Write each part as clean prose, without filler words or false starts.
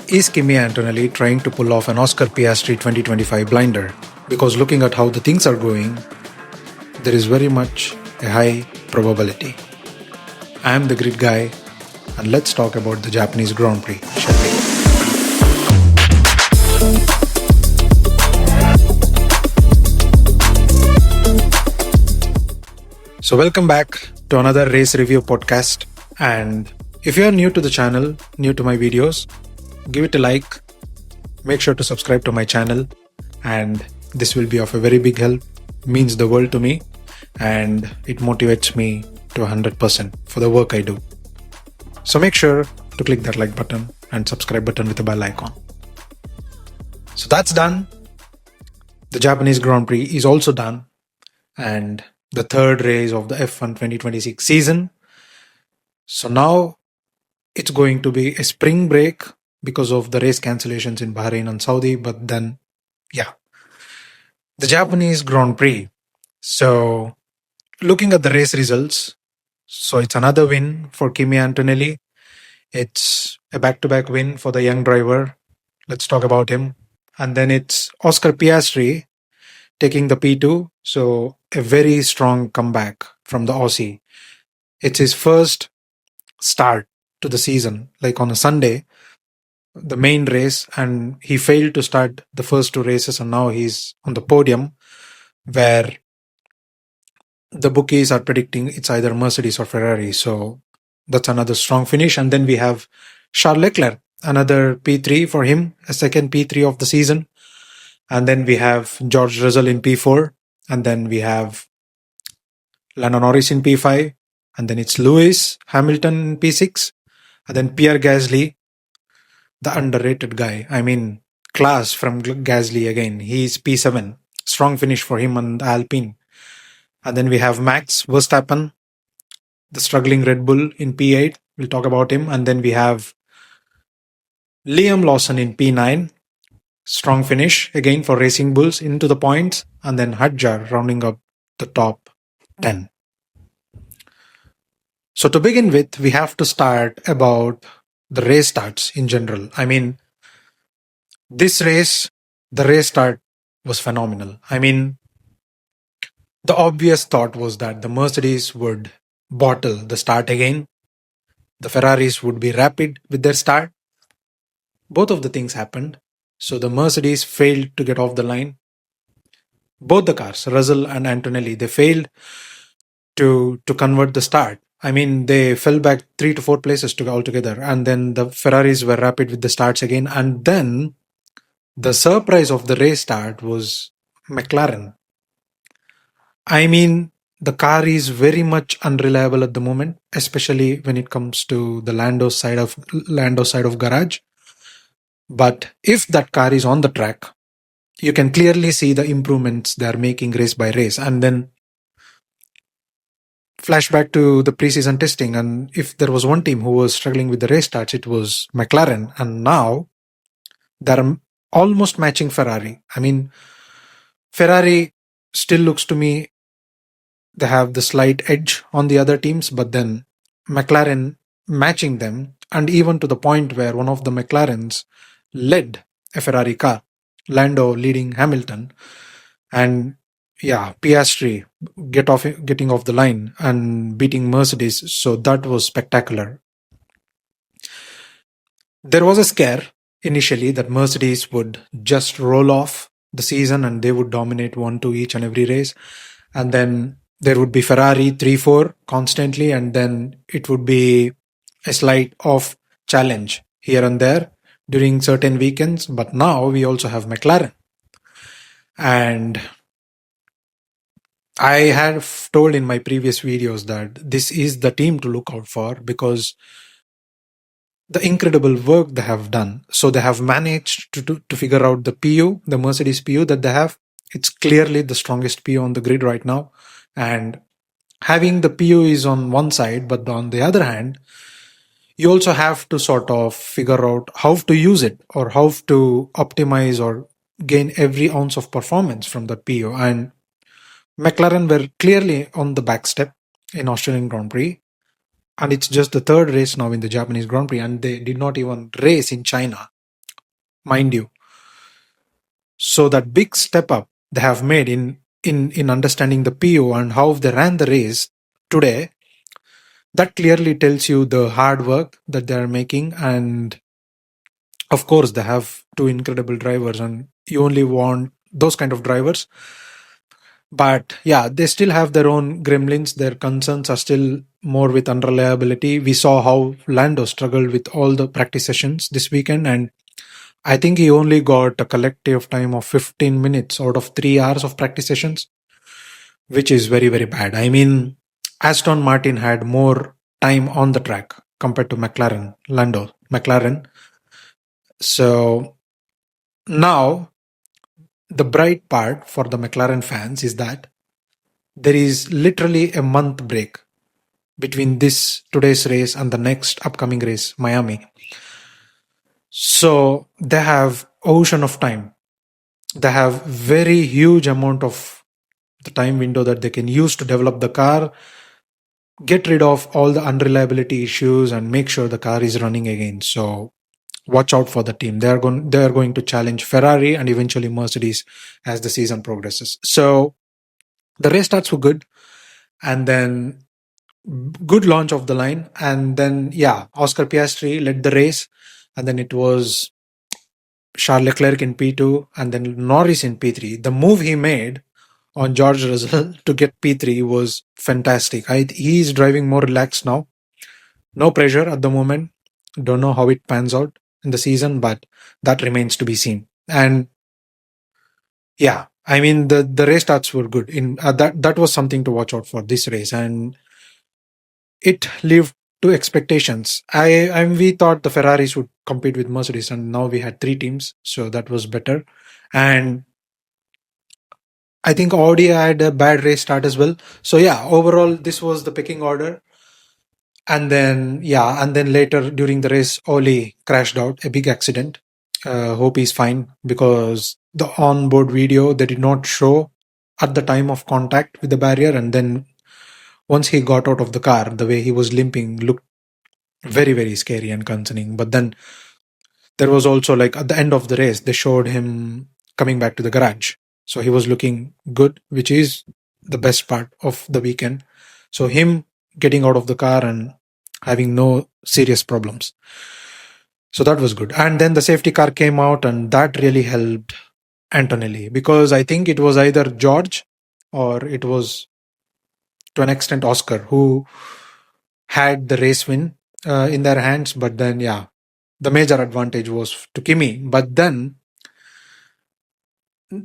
Is Kimi Antonelli trying to pull off an Oscar Piastri 2025 blinder? Because looking at how the things are going, there is very much a high probability. I am the grid guy, and let's talk about the Japanese Grand Prix, shall we? So, welcome back to another race review podcast. And if you are new to the channel, new to my videos, give it a like, make sure to subscribe to my channel, and this will be of a very big help, means the world to me, and it motivates me to 100% for the work I do. So make sure to click that like button and subscribe button with the bell icon. So that's done. The Japanese Grand Prix is also done, and the third race of the F1 2026 season. So now it's going to be a spring break because of the race cancellations in Bahrain and Saudi. But then, the Japanese Grand Prix. So looking at the race results, so it's another win for Kimi Antonelli. It's a back-to-back win for the young driver. Let's talk about him. And then it's Oscar Piastri taking the P2. So a very strong comeback from the Aussie. It's his first start to the season, like on a Sunday, the main race, and he failed to start the first two races, and now he's on the podium where the bookies are predicting it's either Mercedes or Ferrari. So that's another strong finish. And then we have Charles Leclerc, another P3 for him, a second P3 of the season. And then we have George Russell in P4, and then we have Lando Norris in P5, and then it's Lewis Hamilton in P6, and then Pierre Gasly, the underrated guy. I mean, class from Gasly again. He's P7. Strong finish for him on Alpine. And then we have Max Verstappen, the struggling Red Bull in P8. We'll talk about him. And then we have Liam Lawson in P9. Strong finish again for Racing Bulls into the points. And then Hadjar rounding up the top 10. So to begin with, we have to start about the race starts in general. I mean, this race, the race start was phenomenal. I mean, the obvious thought was that the Mercedes would bottle the start again. The Ferraris would be rapid with their start. Both of the things happened. So the Mercedes failed to get off the line. Both the cars, Russell and Antonelli, they failed to convert the start. I mean, they fell back 3 to 4 places altogether. And then the Ferraris were rapid with the starts again. And then the surprise of the race start was McLaren. I mean, the car is very much unreliable at the moment, especially when it comes to the Lando side of garage. But if that car is on the track, you can clearly see the improvements they are making race by race. And then flashback to the preseason testing, and if there was one team who was struggling with the race starts, it was McLaren. And now they're almost matching Ferrari. I mean, Ferrari still looks to me they have the slight edge on the other teams, but then McLaren matching them, and even to the point where one of the McLarens led a Ferrari car, Lando leading Hamilton, and Piastri getting off the line and beating Mercedes. So that was spectacular. There was a scare initially that Mercedes would just roll off the season and they would dominate 1-2 each and every race. And then there would be Ferrari 3-4 constantly, and then it would be a slight off challenge here and there during certain weekends. But now we also have McLaren. And I have told in my previous videos that this is the team to look out for because the incredible work they have done. So they have managed to figure out the PU, the Mercedes PU that they have. It's clearly the strongest PU on the grid right now. And having the PU is on one side, but on the other hand, you also have to sort of figure out how to use it or how to optimize or gain every ounce of performance from the PU. And McLaren were clearly on the back step in Australian Grand Prix. And it's just the third race now in the Japanese Grand Prix, and they did not even race in China. mind you. So that big step up they have made in understanding the PO and how they ran the race today, that clearly tells you the hard work that they are making. And of course, they have two incredible drivers, and you only want those kind of drivers. But yeah, they still have their own gremlins. Their concerns are still more with unreliability. We saw how Lando struggled with all the practice sessions this weekend, and I think he only got a collective time of 15 minutes out of 3 hours of practice sessions, which is very, very bad. I mean, Aston Martin had more time on the track compared to Lando McLaren. So now the bright part for the McLaren fans is that there is literally a month break between this today's race and the next upcoming race, Miami. So they have ocean of time. They have very huge amount of the time window that they can use to develop the car, get rid of all the unreliability issues, and make sure the car is running again. So watch out for the team. They are going to challenge Ferrari and eventually Mercedes as the season progresses. So the race starts were good, and then good launch of the line, and then yeah, Oscar Piastri led the race, and then it was Charles Leclerc in P2 and then Norris in P3. The move he made on George Russell to get P3 was fantastic. He's driving more relaxed now. No pressure at the moment. Don't know how it pans out in the season, but that remains to be seen. And yeah, I mean the race starts were good. In that was something to watch out for this race, and it lived to expectations. We thought the Ferraris would compete with Mercedes, and now we had three teams, so that was better. And I think Audi had a bad race start as well. So yeah, overall this was the pecking order. And then later during the race, Ollie crashed out, a big accident. Hope he's fine, because the onboard video they did not show at the time of contact with the barrier, and then once he got out of the car, the way he was limping looked very, very scary and concerning. But then there was also, like, at the end of the race, they showed him coming back to the garage. So he was looking good, which is the best part of the weekend. So him getting out of the car and having no serious problems. So that was good. And then the safety car came out, and that really helped Antonelli, because I think it was either George or it was, to an extent, Oscar, who had the race win in their hands. But then, yeah, the major advantage was to Kimi. But then,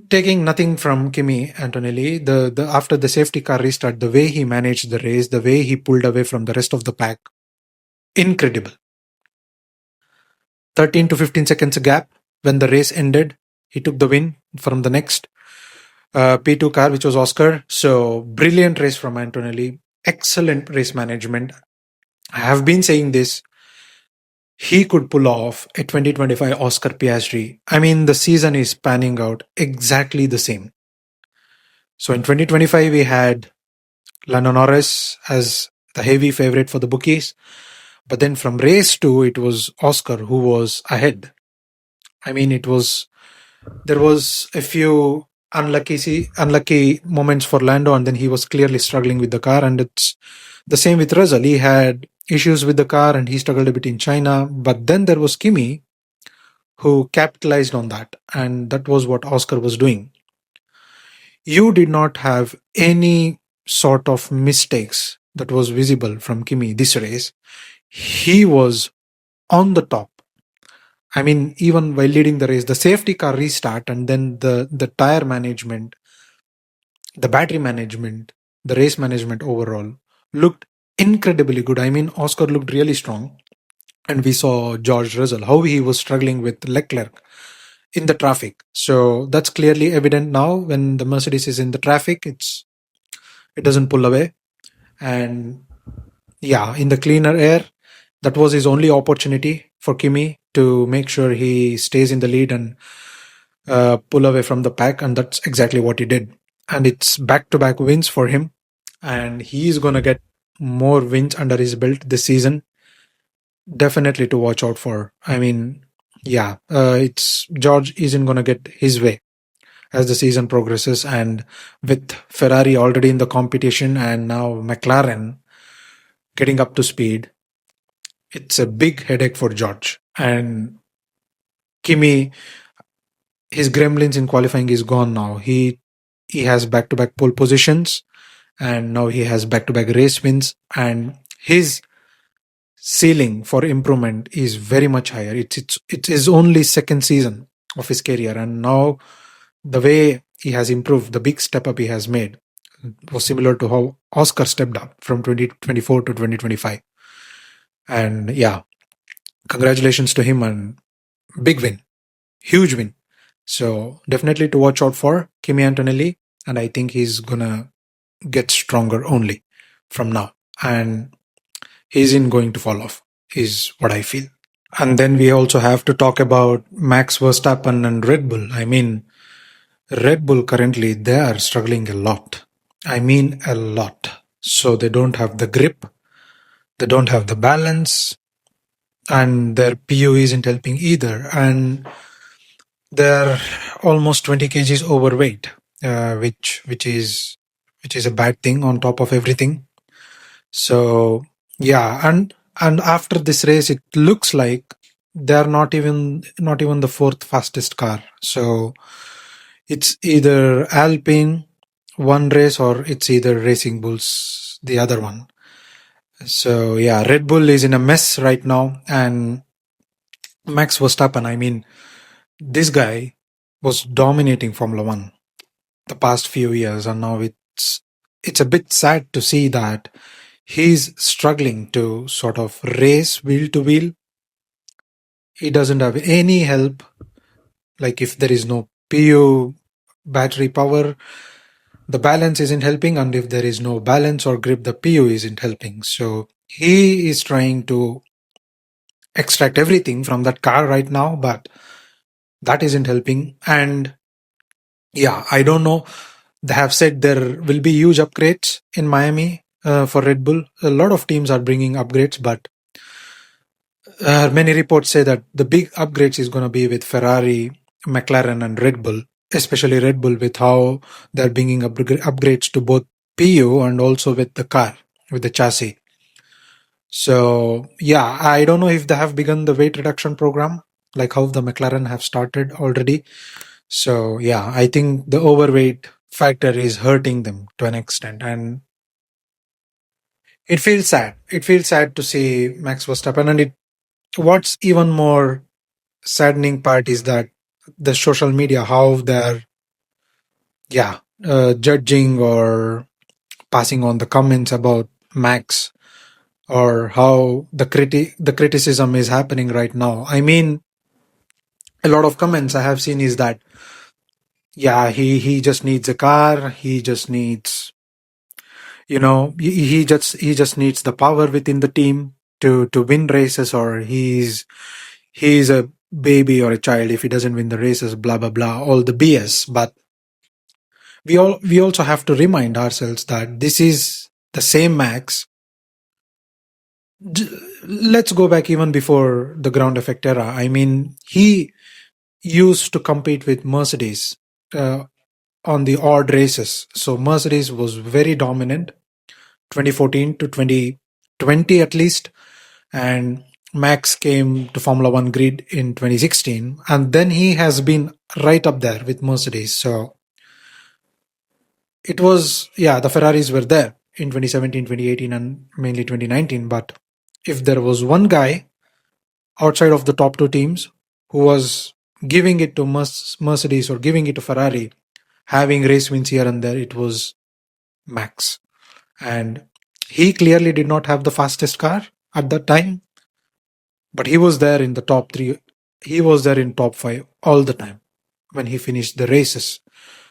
taking nothing from Kimi Antonelli, the after the safety car restart, the way he managed the race, the way he pulled away from the rest of the pack, incredible. 13 to 15 seconds gap when the race ended, he took the win from the next P2 car, which was Oscar. So brilliant race from Antonelli, excellent race management. I have been saying this. He could pull off a 2025 Oscar Piastri. I mean, the season is panning out exactly the same. So in 2025, we had Lando Norris as the heavy favorite for the bookies. But then from race 2, it was Oscar who was ahead. I mean, there was a few unlucky moments for Lando, and then he was clearly struggling with the car. And it's the same with Russell. He had issues with the car and he struggled a bit in China. But then there was Kimi who capitalized on that, and that was what Oscar was doing. You did not have any sort of mistakes that was visible from Kimi this race. He was on the top. I mean, even while leading the race, the safety car restart, and then the tire management, the battery management, the race management overall looked incredibly good. I mean, Oscar looked really strong. And we saw George Russell, how he was struggling with Leclerc in the traffic. So that's clearly evident now. When the Mercedes is in the traffic, it doesn't pull away. And yeah, in the cleaner air, that was his only opportunity for Kimi to make sure he stays in the lead and pull away from the pack. And that's exactly what he did. And it's back-to-back wins for him. And he's going to get more wins under his belt this season. Definitely to watch out for. I mean, yeah, it's George isn't going to get his way as the season progresses, and with Ferrari already in the competition and now McLaren getting up to speed, it's a big headache for George. And Kimi, his gremlins in qualifying is gone now. He has back-to-back pole positions, and now he has back-to-back race wins, and his ceiling for improvement is very much higher. It is only second season of his career, and now the way he has improved, the big step up he has made, was similar to how Oscar stepped up from 2024 to 2025. And yeah, congratulations to him, and big win, huge win. So definitely to watch out for Kimi Antonelli, and I think he's gonna get stronger only from now, and he isn't going to fall off, is what I feel. And then we also have to talk about Max Verstappen and Red Bull. I mean, Red Bull currently, they are struggling a lot. I mean, a lot. So they don't have the grip, they don't have the balance, and their PU isn't helping either. And they're almost 20 kgs overweight, which is a bad thing on top of everything. So yeah, and after this race, it looks like they're not even the fourth fastest car. So it's either Alpine one race, or it's either Racing Bulls the other one. So yeah, Red Bull is in a mess right now, and Max Verstappen, I mean, this guy was dominating Formula One the past few years, and now it's a bit sad to see that he's struggling to sort of race wheel to wheel. He doesn't have any help. Like if there is no PU battery power, the balance isn't helping, and if there is no balance or grip, the PU isn't helping. So he is trying to extract everything from that car right now, but that isn't helping. And yeah, I don't know. They have said there will be huge upgrades in Miami for Red Bull. A lot of teams are bringing upgrades, but many reports say that the big upgrades is going to be with Ferrari, McLaren, and Red Bull, especially Red Bull, with how they're bringing upgrades to both PU and also with the car, with the chassis. So yeah, I don't know if they have begun the weight reduction program, like how the McLaren have started already. So yeah, I think the overweight factor is hurting them to an extent, and it feels sad. It feels sad to see Max Verstappen, and what's even more saddening part is that the social media, how they're judging or passing on the comments about Max, or how the criticism is happening right now. I mean, a lot of comments I have seen is that he just needs a car, he just needs, he just needs the power within the team to win races, or he's a baby or a child if he doesn't win the races, blah blah blah, all the BS. But we also have to remind ourselves that this is the same Max. Let's go back even before the ground effect era. I mean, he used to compete with Mercedes on the odd races. So Mercedes was very dominant 2014 to 2020 at least, and Max came to Formula One grid in 2016, and then he has been right up there with Mercedes. So it was, the Ferraris were there in 2017, 2018, and mainly 2019. But if there was one guy outside of the top two teams who was giving it to Mercedes or giving it to Ferrari, having race wins here and there, it was Max. And he clearly did not have the fastest car at that time, but he was there in the top three. He was there in top five all the time when he finished the races.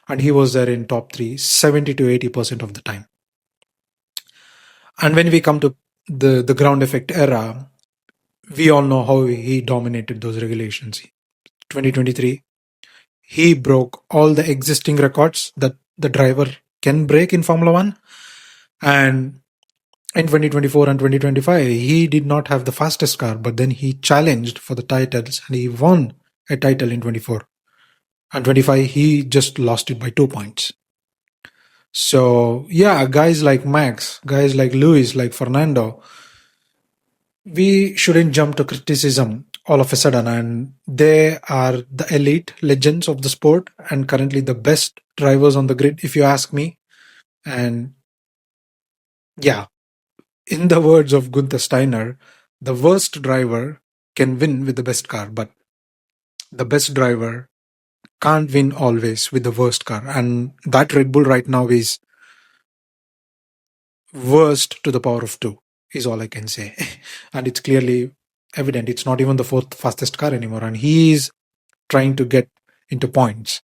And he was there in top three 70 to 80% of the time. And when we come to the ground effect era, we all know how he dominated those regulations. 2023, he broke all the existing records that the driver can break in Formula One. And in 2024 and 2025, he did not have the fastest car, but then he challenged for the titles and he won a title in 24. And 25, he just lost it by 2 points. So, yeah, guys like Max, guys like Lewis, like Fernando, we shouldn't jump to criticism all of a sudden. And they are the elite legends of the sport and currently the best drivers on the grid, if you ask me. And yeah, in the words of Gunther Steiner, the worst driver can win with the best car, but the best driver can't win always with the worst car. And that Red Bull right now is worst to the power of two, is all I can say. And it's clearly evident. It's not even the fourth fastest car anymore. And he's trying to get into points.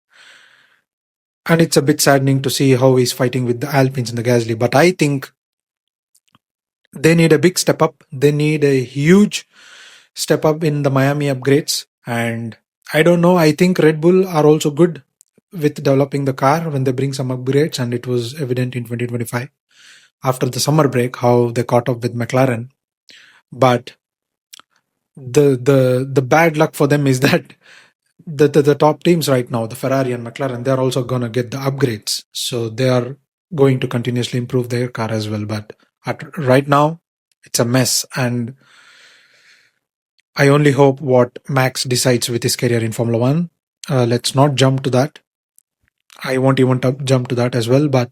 And it's a bit saddening to see how he's fighting with the Alpines and the Gasly. But I think they need a big step up. They need a huge step up in the Miami upgrades. And I don't know. I think Red Bull are also good with developing the car when they bring some upgrades. And it was evident in 2025 after the summer break how they caught up with McLaren. But the bad luck for them is that the top teams right now, the Ferrari and McLaren, they're also gonna get the upgrades. So they are going to continuously improve their car as well. But right now, it's a mess. And I only hope what Max decides with his career in Formula One. Let's not jump to that. I won't even jump to that as well. But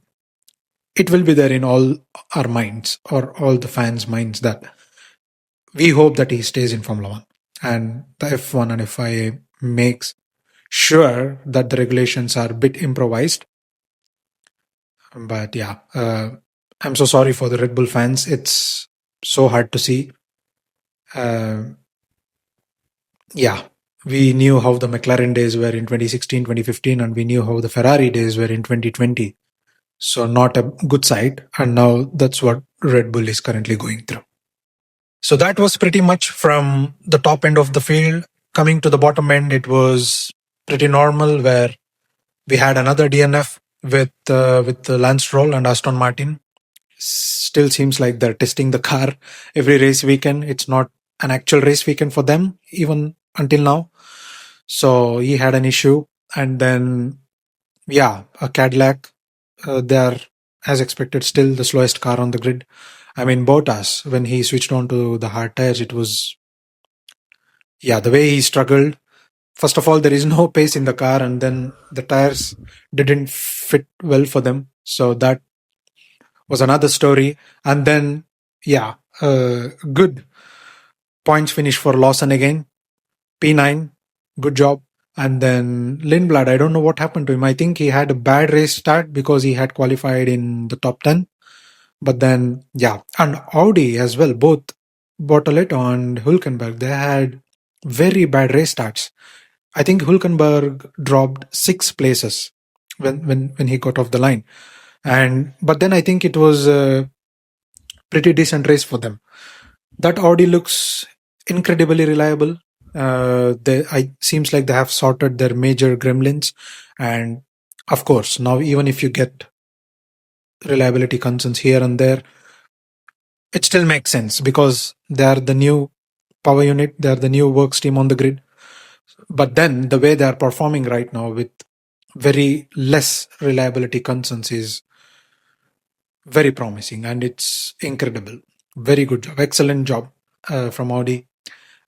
it will be there in all our minds or all the fans' minds that we hope that he stays in Formula One. And the F1 and FIA makes sure that the regulations are a bit improvised. But yeah, I'm so sorry for the Red Bull fans. It's so hard to see. Yeah, we knew how the McLaren days were in 2016, 2015, and we knew how the Ferrari days were in 2020. So not a good side. And now that's what Red Bull is currently going through. So that was pretty much from the top end of the field. Coming to the bottom end, it was pretty normal where we had another DNF with Lance Stroll and Aston Martin. Still seems like they're testing the car every race weekend. It's not an actual race weekend for them, even until now. So he had an issue. And then, yeah, a Cadillac. They're, as expected, still the slowest car on the grid. I mean, Bottas, when he switched on to the hard tires, it was, yeah, the way he struggled. First of all, there is no pace in the car, and then the tires didn't fit well for them. So that was another story. And then, yeah, good points finish for Lawson again. P9, good job. And then Lindblad, I don't know what happened to him. I think he had a bad race start because he had qualified in the top 10. But then, yeah, and Audi as well, both Bortoletto and Hülkenberg, they had very bad race starts. I think Hülkenberg dropped 6 places when he got off the line. But then I think it was a pretty decent race for them. That Audi looks incredibly reliable. Seems like they have sorted their major gremlins. And of course, now even if you get reliability concerns here and there, it still makes sense because they are the new power unit, they are the new works team on the grid. But then the way they are performing right now with very less reliability concerns is very promising, and it's incredible. Very good job, excellent job from Audi.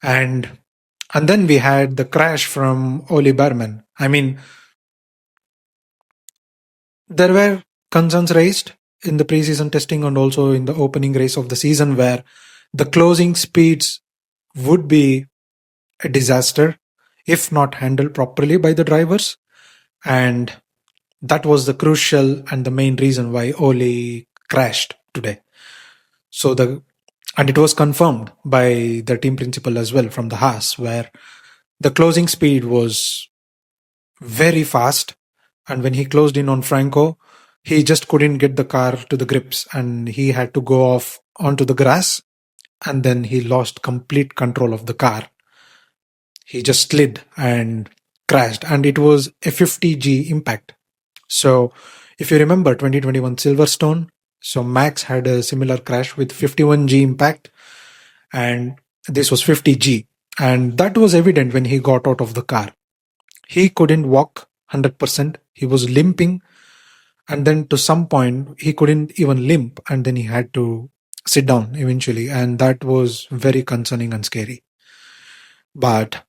And then we had the crash from Ollie Berman. I mean, there were concerns raised in the preseason testing and also in the opening race of the season where the closing speeds would be a disaster if not handled properly by the drivers. And that was the crucial and the main reason why Ollie crashed today. And it was confirmed by the team principal as well from the Haas, where the closing speed was very fast. And when he closed in on Franco, he just couldn't get the car to the grips and he had to go off onto the grass. And then he lost complete control of the car. He just slid and crashed. And it was a 50G impact. So if you remember 2021 Silverstone, So Max had a similar crash with 51G impact, and this was 50G. And that was evident when he got out of the car. He couldn't walk 100%. He was limping. And then to some point, he couldn't even limp. And then he had to sit down eventually. And that was very concerning and scary. But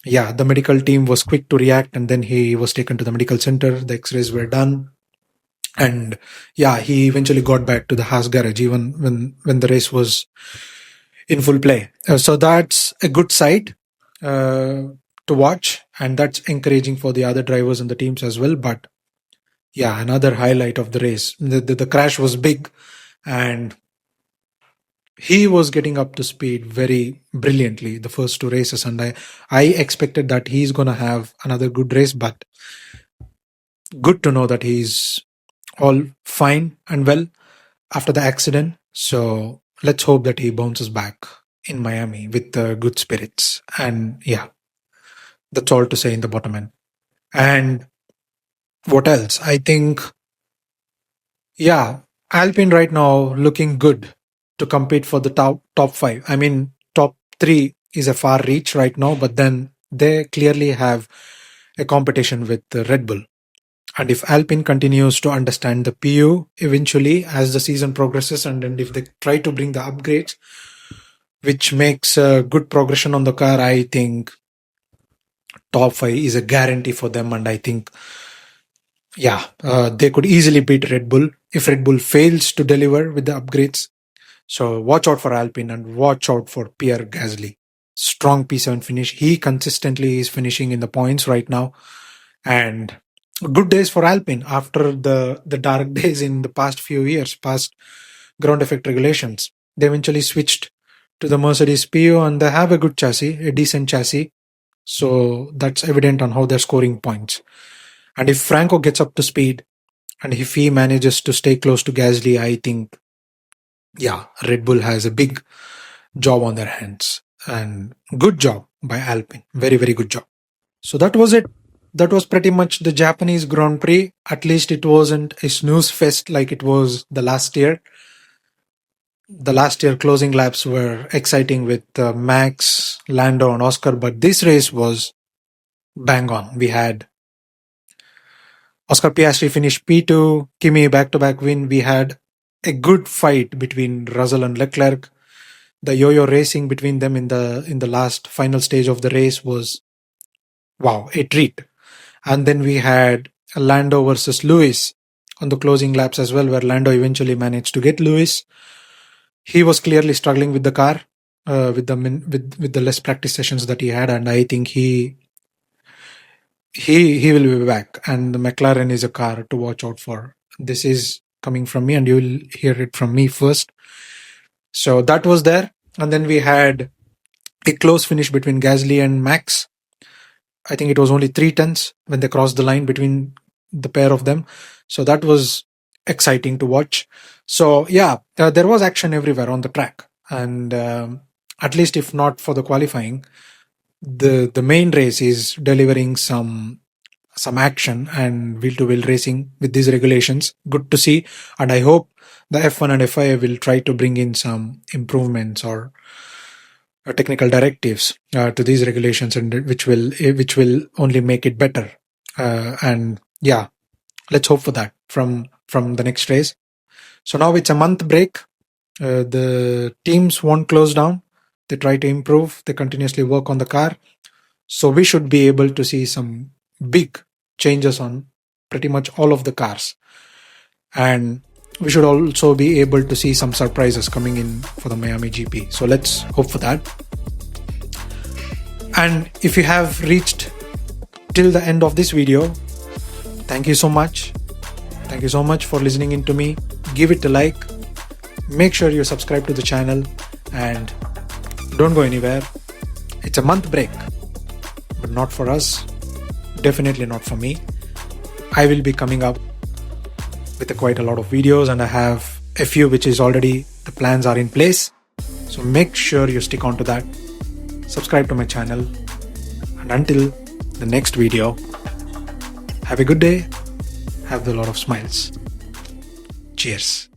yeah, the medical team was quick to react. And then he was taken to the medical center. The x-rays were done. And yeah, he eventually got back to the Haas garage even when the race was in full play. So that's a good sight to watch, and that's encouraging for the other drivers and the teams as well. But yeah, another highlight of the race. The crash was big, and he was getting up to speed very brilliantly the first two races, and I expected that he's going to have another good race, but good to know that he's all fine and well after the accident. So let's hope that he bounces back in Miami with good spirits. And yeah, that's all to say in the bottom end. And what else? I think, yeah, Alpine right now looking good to compete for the top five. I mean, top three is a far reach right now, but then they clearly have a competition with Red Bull. And if Alpine continues to understand the PU eventually as the season progresses, and if they try to bring the upgrades, which makes a good progression on the car, I think top five is a guarantee for them. And I think, yeah, they could easily beat Red Bull if Red Bull fails to deliver with the upgrades. So watch out for Alpine and watch out for Pierre Gasly. Strong P7 finish. He consistently is finishing in the points right now. And good days for Alpine after the dark days in the past few years, past ground effect regulations. They eventually switched to the Mercedes PU, and they have a good chassis, a decent chassis. So that's evident on how they're scoring points. And if Franco gets up to speed, and if he manages to stay close to Gasly, I think, yeah, Red Bull has a big job on their hands. And good job by Alpine. Very, very good job. So that was it. That was pretty much the Japanese Grand Prix. At least it wasn't a snooze fest like it was the last year. The last year closing laps were exciting with Max, Lando and Oscar, but this race was bang on. We had Oscar Piastri finish P2, Kimi back-to-back win. We had a good fight between Russell and Leclerc. The yo-yo racing between them in the last final stage of the race was, wow, a treat. And then we had Lando versus Lewis on the closing laps as well, where Lando eventually managed to get Lewis. He was clearly struggling with the car, with the less practice sessions that he had, and I think he will be back. And the McLaren is a car to watch out for. This is coming from me, and you will hear it from me first. So that was there, and then we had a close finish between Gasly and Max. I think it was only 3 tenths when they crossed the line between the pair of them. So that was exciting to watch. So yeah, there was action everywhere on the track. And at least if not for the qualifying, the main race is delivering some action and wheel-to-wheel racing with these regulations. Good to see. And I hope the F1 and FIA will try to bring in some improvements or technical directives to these regulations, and which will only make it better. And yeah, let's hope for that from the next race. So now it's a month break. The teams won't close down. They try to improve. They continuously work on the car. So we should be able to see some big changes on pretty much all of the cars. And we should also be able to see some surprises coming in for the Miami GP. So let's hope for that. And if you have reached till the end of this video, thank you so much. Thank you so much for listening in to me. Give it a like. Make sure you subscribe to the channel and don't go anywhere. It's a month break, but not for us. Definitely not for me. I will be coming up with quite a lot of videos, and I have a few which is already, the plans are in place. So make sure you stick on to that. Subscribe to my channel. And until the next video, have a good day. Have a lot of smiles. Cheers.